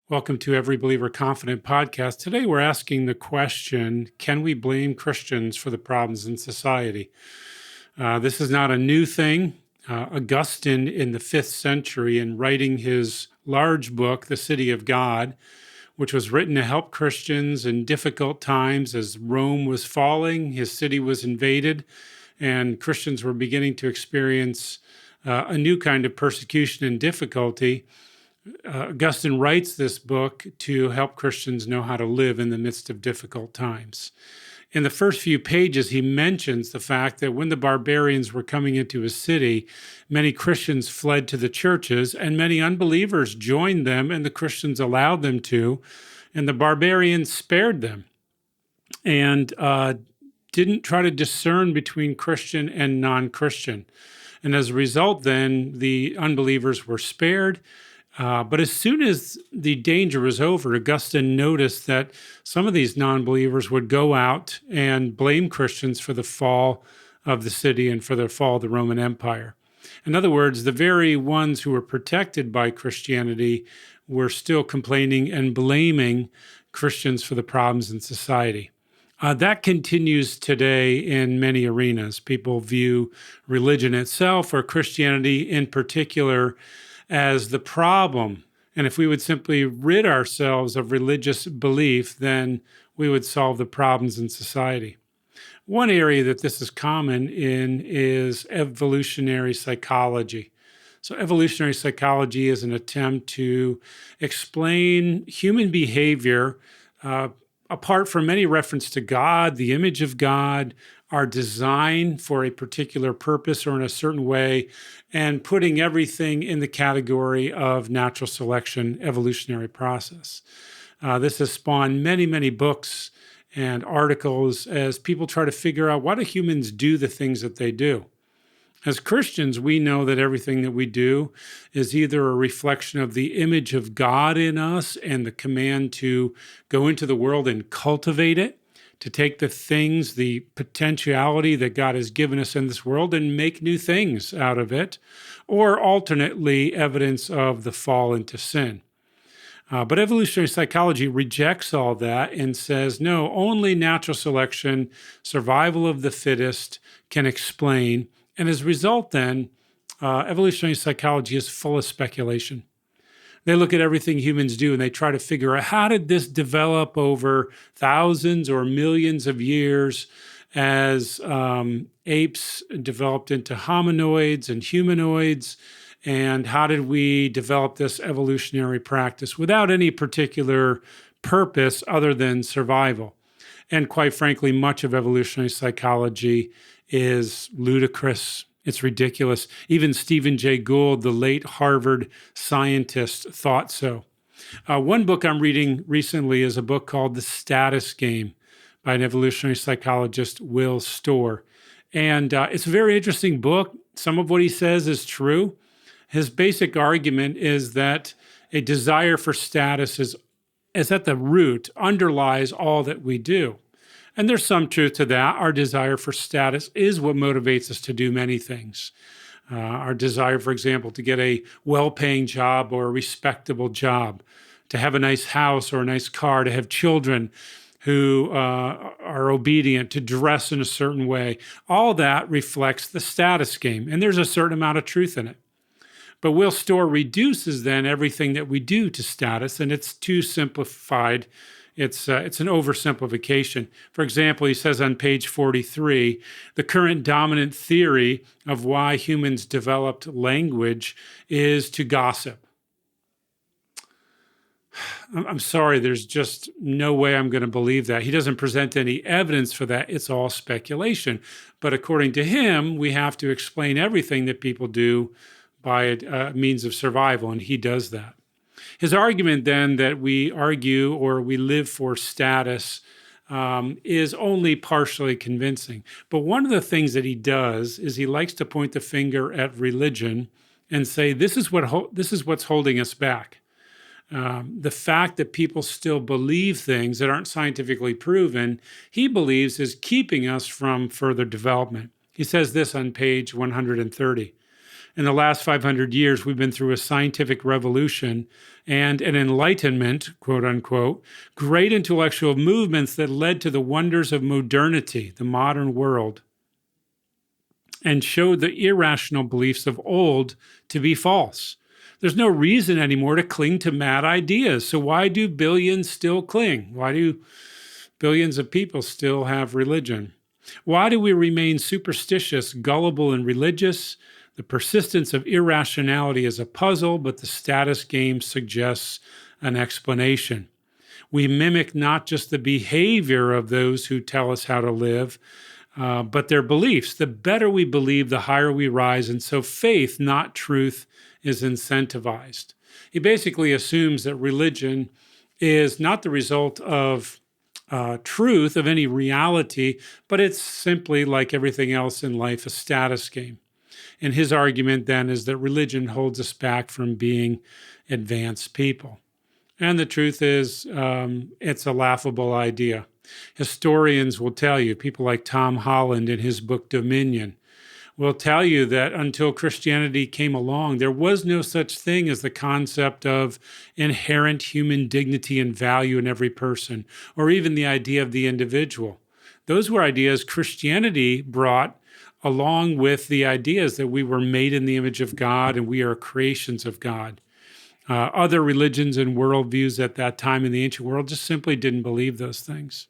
Welcome to Every Believer Confident podcast. Today we're asking the question, can we blame Christians for the problems in society? This is not a new thing. Augustine in the 5th century, in writing his large book, The City of God, which was written to help Christians in difficult times as Rome was falling, his city was invaded, and Christians were beginning to experience a new kind of persecution and difficulty. Augustine writes this book to help Christians know how to live in the midst of difficult times. In the first few pages, he mentions the fact that when the barbarians were coming into his city, many Christians fled to the churches, and many unbelievers joined them, and the Christians allowed them to, and the barbarians spared them and didn't try to discern between Christian and non-Christian. And as a result, then, the unbelievers were spared. But as soon as the danger was over, Augustine noticed that some of these non-believers would go out and blame Christians for the fall of the city and for the fall of the Roman Empire. In other words, the very ones who were protected by Christianity were still complaining and blaming Christians for the problems in society. That continues today in many arenas. People view religion itself, or Christianity in particular, as the problem. And if we would simply rid ourselves of religious belief, then we would solve the problems in society. One area that this is common in is evolutionary psychology. So evolutionary psychology is an attempt to explain human behavior apart from any reference to God, the image of God, our design for a particular purpose or in a certain way, and putting everything in the category of natural selection, evolutionary process. This has spawned many, many books and articles as people try to figure out, why do humans do the things that they do? As Christians, we know that everything that we do is either a reflection of the image of God in us and the command to go into the world and cultivate it, to take the things, the potentiality that God has given us in this world and make new things out of it, or alternately, evidence of the fall into sin. But evolutionary psychology rejects all that and says, no, only natural selection, survival of the fittest can explain. And as a result, then, evolutionary psychology is full of speculation. They look at everything humans do and they try to figure out, how did this develop over thousands or millions of years as apes developed into hominoids and humanoids? And how did we develop this evolutionary practice without any particular purpose other than survival? And quite frankly, much of evolutionary psychology is ludicrous. It's ridiculous. Even Stephen Jay Gould, the late Harvard scientist, thought so. One book I'm reading recently is a book called The Status Game by an evolutionary psychologist, Will Storr. And it's a very interesting book. Some of what he says is true. His basic argument is that a desire for status is at the root, underlies all that we do. And there's some truth to that. Our desire for status is what motivates us to do many things. Our desire, for example, to get a well-paying job or a respectable job, to have a nice house or a nice car, to have children who are obedient, to dress in a certain way. All that reflects the status game, and there's a certain amount of truth in it. But Will Storr reduces then everything that we do to status, and it's too simplified. It's an oversimplification. For example, he says on page 43, the current dominant theory of why humans developed language is to gossip. I'm sorry, there's just no way I'm going to believe that. He doesn't present any evidence for that. It's all speculation. But according to him, we have to explain everything that people do by a means of survival, and he does that. His argument then that we argue or we live for status is only partially convincing. But one of the things that he does is he likes to point the finger at religion and say, this is what's holding us back. The fact that people still believe things that aren't scientifically proven, he believes is keeping us from further development. He says this on page 130. In the last 500 years, we've been through a scientific revolution and an enlightenment, quote unquote, great intellectual movements that led to the wonders of modernity, the modern world, and showed the irrational beliefs of old to be false. There's no reason anymore to cling to mad ideas. So why do billions still cling? Why do billions of people still have religion? Why do we remain superstitious, gullible, and religious? The persistence of irrationality is a puzzle, but the status game suggests an explanation. We mimic not just the behavior of those who tell us how to live, but their beliefs. The better we believe, the higher we rise, and so faith, not truth, is incentivized. He basically assumes that religion is not the result of truth, of any reality, but it's simply, like everything else in life, a status game. And his argument then is that religion holds us back from being advanced people. And the truth is, it's a laughable idea. Historians will tell you, people like Tom Holland in his book Dominion, will tell you that until Christianity came along, there was no such thing as the concept of inherent human dignity and value in every person, or even the idea of the individual. Those were ideas Christianity brought along with the ideas that we were made in the image of God and we are creations of God. Other religions and worldviews at that time in the ancient world just simply didn't believe those things.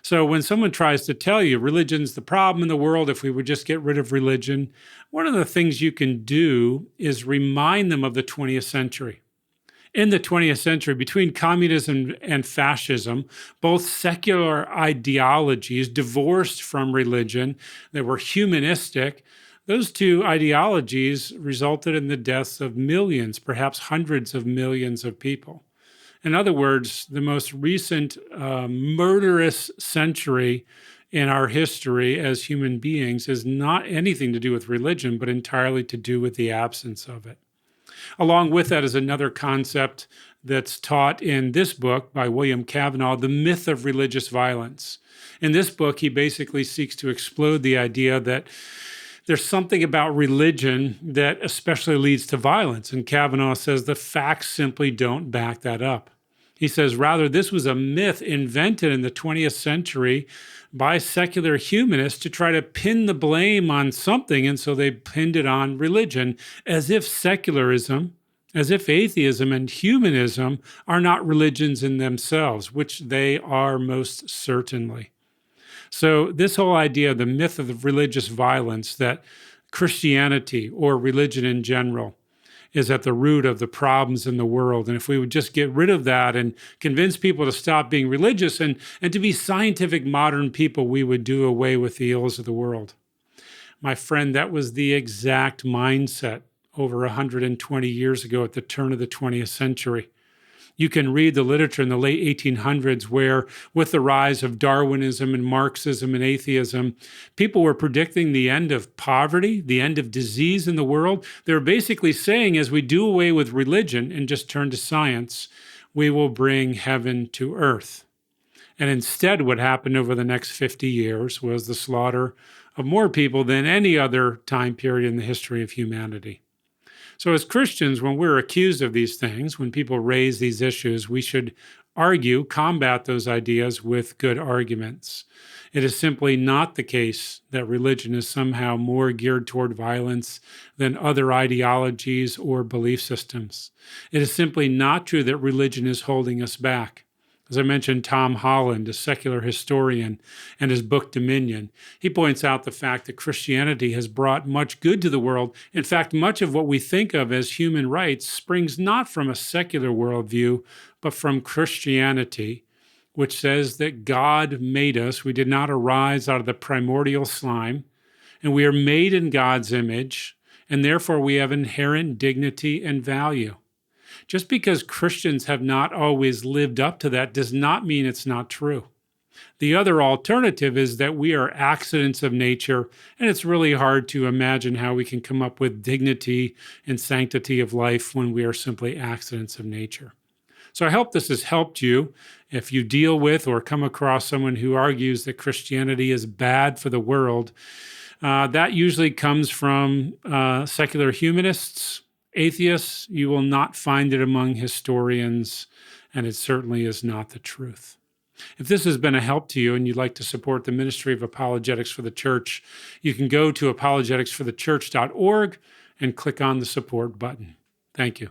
So when someone tries to tell you religion's the problem in the world, if we would just get rid of religion, one of the things you can do is remind them of the 20th century. In the 20th century, between communism and fascism, both secular ideologies divorced from religion that were humanistic, those two ideologies resulted in the deaths of millions, perhaps hundreds of millions of people. In other words, the most recent murderous century in our history as human beings is not anything to do with religion, but entirely to do with the absence of it. Along with that is another concept that's taught in this book by William Cavanaugh, The Myth of Religious Violence. In this book, he basically seeks to explode the idea that there's something about religion that especially leads to violence. And Cavanaugh says the facts simply don't back that up. He says, rather, this was a myth invented in the 20th century by secular humanists to try to pin the blame on something. And so they pinned it on religion, as if secularism, as if atheism and humanism are not religions in themselves, which they are most certainly. So this whole idea, the myth of the religious violence, that Christianity or religion in general is at the root of the problems in the world. And if we would just get rid of that and convince people to stop being religious and to be scientific modern people, we would do away with the ills of the world. My friend, that was the exact mindset over 120 years ago at the turn of the 20th century. You can read the literature in the late 1800s where, with the rise of Darwinism and Marxism and atheism, people were predicting the end of poverty, the end of disease in the world. They were basically saying, as we do away with religion and just turn to science, we will bring heaven to earth. And instead, what happened over the next 50 years was the slaughter of more people than any other time period in the history of humanity. So as Christians, when we're accused of these things, when people raise these issues, we should argue, combat those ideas with good arguments. It is simply not the case that religion is somehow more geared toward violence than other ideologies or belief systems. It is simply not true that religion is holding us back. As I mentioned, Tom Holland, a secular historian, and his book Dominion, he points out the fact that Christianity has brought much good to the world. In fact, much of what we think of as human rights springs not from a secular worldview, but from Christianity, which says that God made us. We did not arise out of the primordial slime, and we are made in God's image, and therefore we have inherent dignity and value. Just because Christians have not always lived up to that does not mean it's not true. The other alternative is that we are accidents of nature, and it's really hard to imagine how we can come up with dignity and sanctity of life when we are simply accidents of nature. So I hope this has helped you. If you deal with or come across someone who argues that Christianity is bad for the world, That usually comes from secular humanists, atheists. You will not find it among historians, and it certainly is not the truth. If this has been a help to you and you'd like to support the ministry of Apologetics for the Church, you can go to apologeticsforthechurch.org and click on the support button. Thank you.